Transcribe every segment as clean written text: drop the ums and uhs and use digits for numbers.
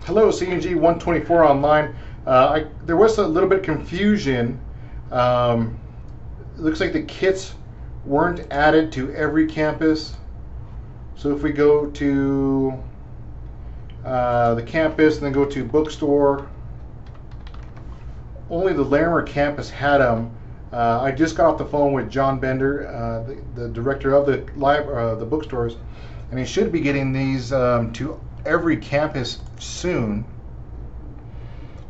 Hello, CNG 124 online. There was a little bit of confusion. It looks like the kits weren't added to every campus. So if we go to the campus and then go to bookstore, only the Larimer campus had them. I just got off the phone with John Bender, the director of the bookstores, and he should be getting these to every campus soon.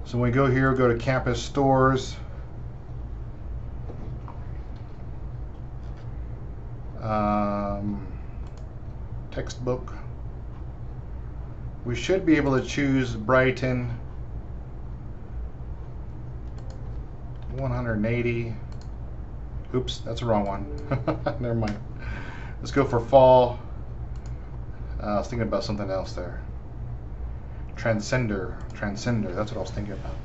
So when we go here, go to campus stores. Textbook. We should be able to choose Brighton 180. Oops, that's the wrong one. Never mind. Let's go for fall. I was thinking about something else there. Transcender, that's what I was thinking about.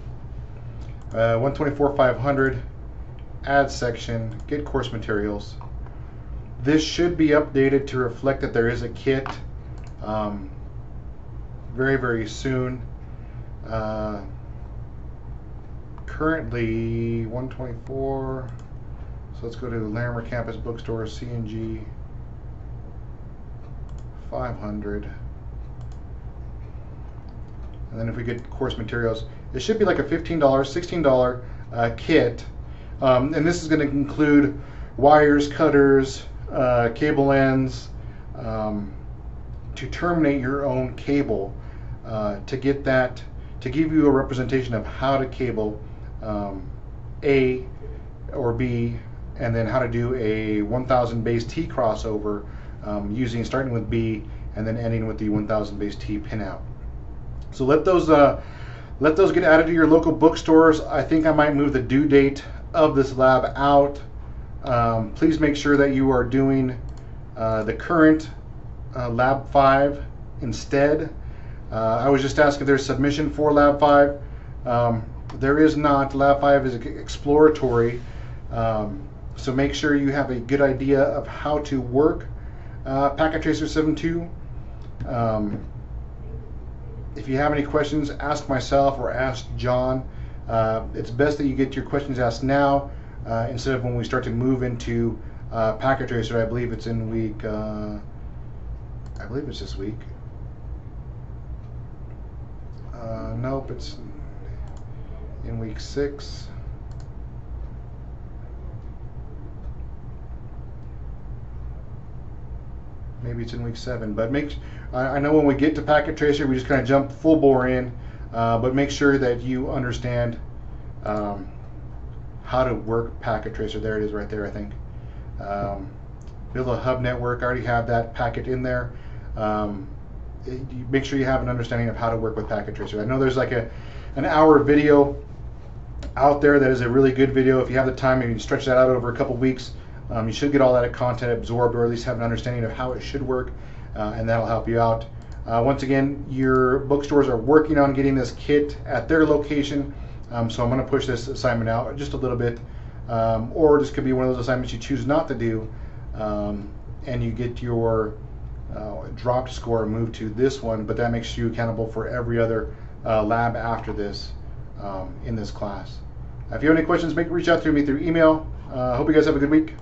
124/500, add section, get course materials. This should be updated to reflect that there is a kit very, very soon. Currently 124, so let's go to Larimer Campus Bookstore, CNG 500. And then if we get course materials, it should be like a $15, $16 kit. And this is going to include wires, cutters, cable ends, to terminate your own cable, to get that, to give you a representation of how to cable A or B, and then how to do a 1000 base T crossover, starting with B and then ending with the 1000 base T pinout. So let those get added to your local bookstores. I think I might move the due date of this lab out. Please make sure that you are doing the current Lab 5 instead. I was just asked if there's submission for Lab 5. There is not. Lab 5 is exploratory. So make sure you have a good idea of how to work Packet Tracer 7.2. If you have any questions, ask myself or ask John. It's best that you get your questions asked now instead of when we start to move into Packet Tracer. I believe it's in week, I believe it's this week. Nope, it's in week 6. Maybe it's in week 7, but I know when we get to Packet Tracer, we just kind of jump full bore in, but make sure that you understand how to work Packet Tracer. There it is right there, I think. Build a hub network. I already have that packet in there. Make sure you have an understanding of how to work with Packet Tracer. I know there's like an hour video out there that is a really good video. If you have the time, you can stretch that out over a couple weeks. You should get all that content absorbed, or at least have an understanding of how it should work, and that'll help you out. Once again, your bookstores are working on getting this kit at their location, so I'm going to push this assignment out just a little bit, or this could be one of those assignments you choose not to do, and you get your dropped score moved to this one, but that makes you accountable for every other lab after this in this class. If you have any questions, reach out to me through email. Hope you guys have a good week.